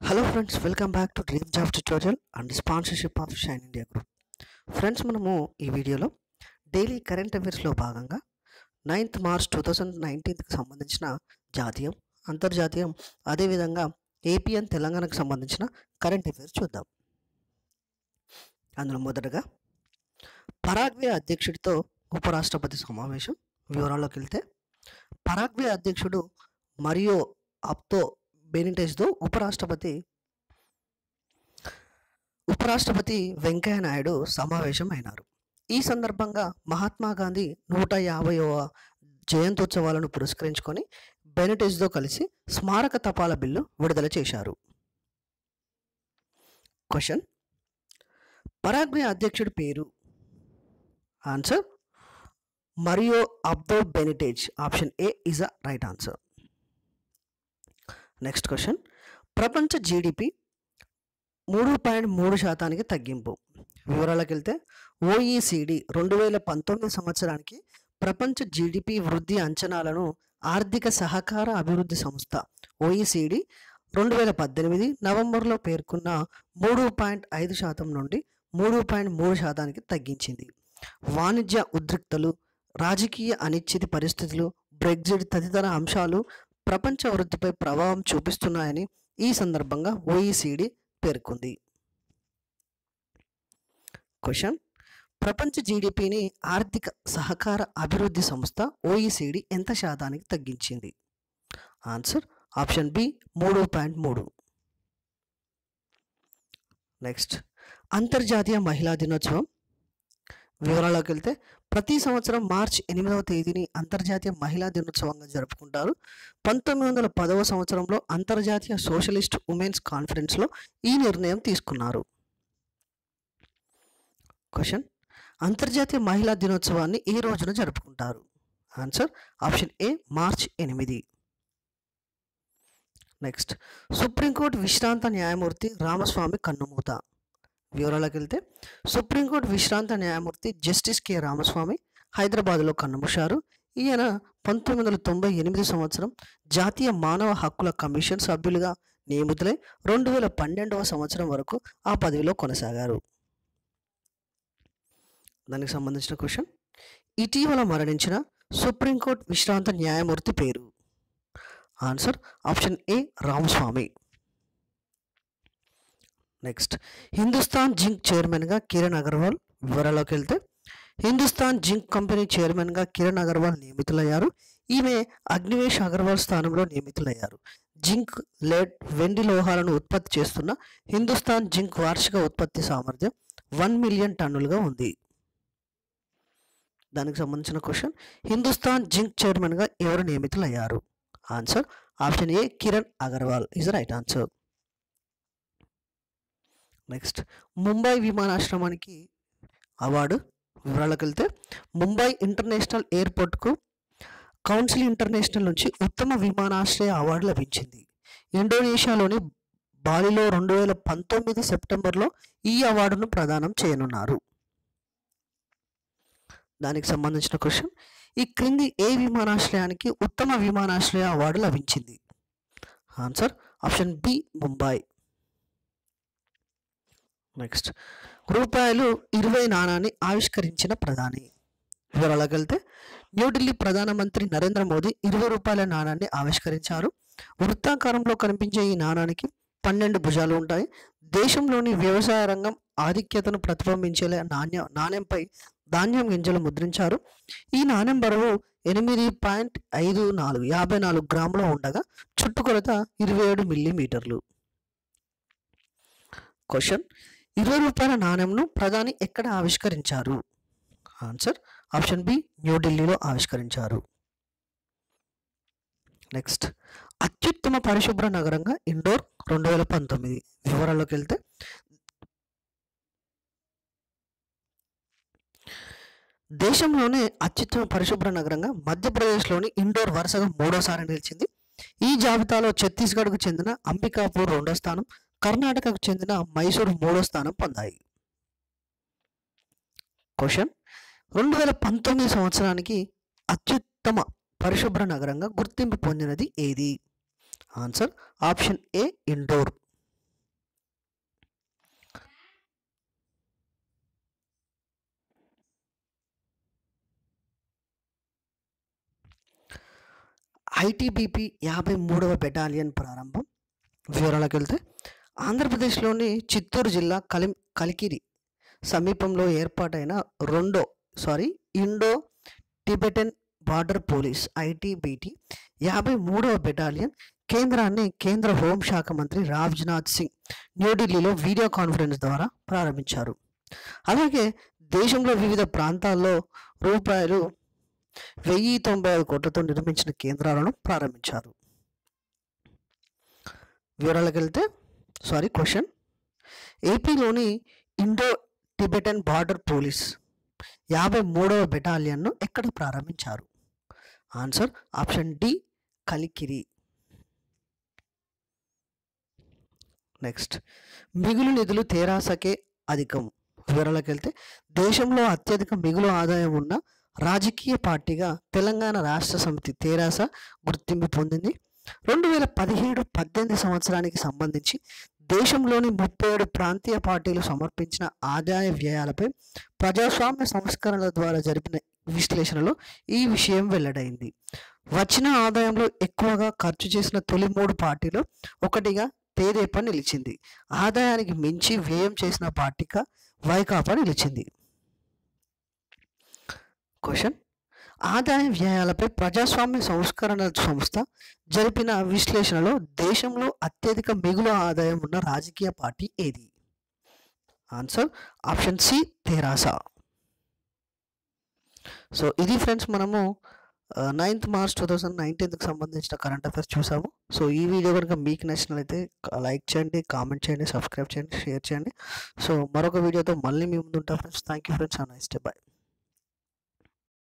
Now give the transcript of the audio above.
Hello friends, welcome back to dream job tutorial and sponsorship of shine India group. Friends, మనము ఈ వీడియోలో daily current అఫైర్స్లో భాగంగా 9th March 2019కి సంబంధించిన జాతీయం, అంతర్జాతీయం, అదేవిధంగా ఏపీ అండ్ తెలంగాణకు సంబంధించిన కరెంట్ అఫైర్స్ చూద్దాం. అందులో మొదటగా పరాగ్వే అధ్యక్షుడితో ఉపరాష్ట్రపతి సమావేశం. వివరాల్లోకి వెళ్తే, పరాగ్వే అధ్యక్షుడు మరియో అబ్దో బెనిటెజ్తో ఉపరాష్ట్రపతి వెంకయ్య నాయుడు సమావేశం అయినారు. ఈ సందర్భంగా మహాత్మా గాంధీ 150వ జయంత్యోత్సవాలను పురస్కరించుకొని బెనిటెజ్తో కలిసి స్మారక తపాలా బిల్లు విడుదల చేశారు. క్వశ్చన్: పరాగ్వే అధ్యక్షుడి పేరు? Answer Mario Abdo Benitez. Option A is the right answer. Next question: ప్రపంచ జీడిపి 3.3% తగ్గింపు. వివరాలకు వెళ్తే, ఓఈసిడి 2019 సంవత్సరానికి ప్రపంచ జీడిపి వృద్ధి అంచనాలను ఆర్థిక సహకార అభివృద్ధి సంస్థ ఓఈసిడి 2018 నవంబర్లో పేర్కొన్న 3.5% నుండి 3.3% తగ్గించింది. వాణిజ్య ఉద్రిక్తలు, రాజకీయ అనిశ్చిత పరిస్థితులు, బ్రెగ్జిట్ తదితర అంశాలు ప్రపంచ వృద్ధిపై ప్రభావం చూపిస్తున్నాయని ఈ సందర్భంగా ఓఈసిడి పేర్కొంది. క్వశ్చన్: ప్రపంచ జీడిపిని ఆర్థిక సహకార అభివృద్ధి సంస్థ ఓఈసిడి ఎంత శాతానికి తగ్గించింది? Answer option B 3.3. నెక్స్ట్, అంతర్జాతీయ మహిళా దినోత్సవం. వివరాల్లోకి వెళ్తే, ప్రతి సంవత్సరం మార్చి 8వ తేదీని అంతర్జాతీయ మహిళా దినోత్సవంగా జరుపుకుంటారు. 1910వ సంవత్సరంలో అంతర్జాతీయ సోషలిస్ట్ ఉమెన్స్ కాన్ఫరెన్స్లో ఈ నిర్ణయం తీసుకున్నారు. క్వశ్చన్: అంతర్జాతీయ మహిళా దినోత్సవాన్ని ఏ రోజున జరుపుకుంటారు? ఆన్సర్ ఆప్షన్ ఏ మార్చి 8. నెక్స్ట్, సుప్రీంకోర్టు విశ్రాంత న్యాయమూర్తి రామస్వామి కన్నుమూత. వివరాలకు వెళ్తే, సుప్రీంకోర్టు విశ్రాంత న్యాయమూర్తి జస్టిస్ కె రామస్వామి హైదరాబాద్లో కన్నుమూశారు. ఈయన 1998 సంవత్సరం జాతీయ మానవ హక్కుల కమిషన్ సభ్యులుగా నియమితులై 2012వ సంవత్సరం వరకు ఆ పదవిలో కొనసాగారు. దానికి సంబంధించిన క్వశ్చన్: ఇటీవల మరణించిన సుప్రీంకోర్టు విశ్రాంత న్యాయమూర్తి పేరు? ఆన్సర్ ఆప్షన్ ఏ రామస్వామి. నెక్స్ట్, హిందుస్థాన్ జింక్ చైర్మన్గా కిరణ్ అగర్వాల్. వివరాల్లోకి వెళ్తే, హిందుస్థాన్ జింక్ కంపెనీ చైర్మన్గా కిరణ్ అగర్వాల్ నియమితులయ్యారు. ఈమె అగ్నివేష్ అగర్వాల్ స్థానంలో నియమితులయ్యారు. జింక్, లెడ్, వెండి లోహాలను ఉత్పత్తి చేస్తున్న హిందుస్థాన్ జింక్ వార్షిక ఉత్పత్తి సామర్థ్యం 1 మిలియన్ టన్నులుగా ఉంది. దానికి సంబంధించిన క్వశ్చన్: హిందుస్థాన్ జింక్ చైర్మన్గా ఎవరు నియమితులయ్యారు? Answer option A Kiran Agarwal is right answer. Next, Mumbai విమానాశ్రయానికి అవార్డు. వివరాలకు వెళ్తే, ముంబై ఇంటర్నేషనల్ ఎయిర్పోర్ట్కు కౌన్సిల్ ఇంటర్నేషనల్ నుంచి ఉత్తమ విమానాశ్రయ అవార్డు లభించింది. ఇండోనేషియాలోని బాలిలో 2019 సెప్టెంబర్లో ఈ అవార్డును ప్రదానం చేయనున్నారు. దానికి సంబంధించిన క్వశ్చన్: ఈ క్రింది ఏ విమానాశ్రయానికి ఉత్తమ విమానాశ్రయ అవార్డు లభించింది? Answer option B Mumbai. Next, ₹20 నాణాన్ని ఆవిష్కరించిన ప్రధాని. వివరాలకు వెళ్తే, న్యూఢిల్లీ ప్రధానమంత్రి నరేంద్ర మోదీ ₹20 నాణాన్ని ఆవిష్కరించారు. వృత్తాకారంలో కనిపించే ఈ నాణానికి 12 భుజాలు ఉంటాయి. దేశంలోని వ్యవసాయ రంగం ఆధిక్యతను ప్రతిబింబించేలా నాణ్యంపై ధాన్యం గింజలు ముద్రించారు. ఈ నాణ్యం బరువు 8.54 గ్రాములు ఉండగా చుట్టుకొలత 27 మిల్లీమీటర్లు. క్వశ్చన్: ₹20 నాణ్యంను ప్రధాని ఎక్కడ ఆవిష్కరించారు? ఆన్సర్ ఆప్షన్ బి న్యూఢిల్లీలో ఆవిష్కరించారు. నెక్స్ట్, అత్యుత్తమ పరిశుభ్ర నగరంగా ఇండోర్ 2019. వివరాల్లోకి వెళ్తే, దేశంలోనే అత్యుత్తమ పరిశుభ్ర నగరంగా మధ్యప్రదేశ్లోని ఇండోర్ వరుసగా 3వసారి నిలిచింది. ఈ జాబితాలో ఛత్తీస్గఢ్కు చెందిన అంబికాపూర్ 2వ స్థానం, కర్ణాటకకు చెందిన మైసూరు 3వ స్థానం పొందాయి. క్వశ్చన్: 2019 సంవత్సరానికి అత్యుత్తమ పరిశుభ్ర నగరంగా గుర్తింపు పొందినది ఏది? Answer option A Indore. ITBP 53వ బెటాలియన్ ప్రారంభం. వివరాలకు వెళ్తే ఆంధ్రప్రదేశ్లోని చిత్తూరు జిల్లా కలికిరి సమీపంలో ఏర్పాటైన Indo Tibetan border police ITBT 53వ బెటాలియన్ కేంద్రాన్ని కేంద్ర హోంశాఖ మంత్రి రాజ్నాథ్ సింగ్ న్యూఢిల్లీలో వీడియో కాన్ఫరెన్స్ ద్వారా ప్రారంభించారు. అలాగే దేశంలో వివిధ ప్రాంతాల్లో రూపాయలు 1095 కోట్లతో నిర్మించిన కేంద్రాలను ప్రారంభించారు. వివరాలకు వెళ్తే క్వశ్చన్, ఏపీలోని ఇండో టిబెటన్ బార్డర్ పోలీస్ 53వ బెటాలియన్ను ఎక్కడ ప్రారంభించారు? Answer option D, Kalikiri. Next, మిగులు నిధులు తెరాసకే అధికం. వివరాలకు వెళ్తే దేశంలో అత్యధిక మిగులు ఆదాయం ఉన్న రాజకీయ పార్టీగా తెలంగాణ రాష్ట్ర సమితి తెరాస గుర్తింపు పొందింది. 2017-18 సంవత్సరానికి సంబంధించి దేశంలోని 37 ప్రాంతీయ పార్టీలు సమర్పించిన ఆదాయ వ్యయాలపై ప్రజాస్వామ్య సంస్కరణల ద్వారా జరిపిన విశ్లేషణలో ఈ విషయం వెల్లడైంది. వచ్చిన ఆదాయంలో ఎక్కువగా ఖర్చు చేసిన తొలి 3 పార్టీలు ఒకటిగా తెదేపా నిలిచింది. ఆదాయానికి మించి వ్యయం చేసిన పార్టీగా వైకాపా నిలిచింది. క్వశ్చన్, ఆదాయ వ్యయాలపై ప్రజాస్వామ్య సంస్కరణ సంస్థ జరిపిన విశ్లేషణలో దేశంలో అత్యధిక మిగులు ఆదాయం ఉన్న రాజకీయ పార్టీ ఏది? ఆన్సర్ ఆప్షన్ సి, తెరాస. సో ఇది ఫ్రెండ్స్, మనము 9th March 2019కి సంబంధించిన కరెంట్ అఫైర్స్ చూసాము. సో ఈ వీడియో కనుక మీకు నచ్చినట్లయితే లైక్ చేయండి, కామెంట్ చేయండి, సబ్స్క్రైబ్ చేయండి, షేర్ చేయండి. సో మరొక వీడియోతో మళ్ళీ మీ ముందు ఉంటాం friends. Thank you friends. Nice day, by.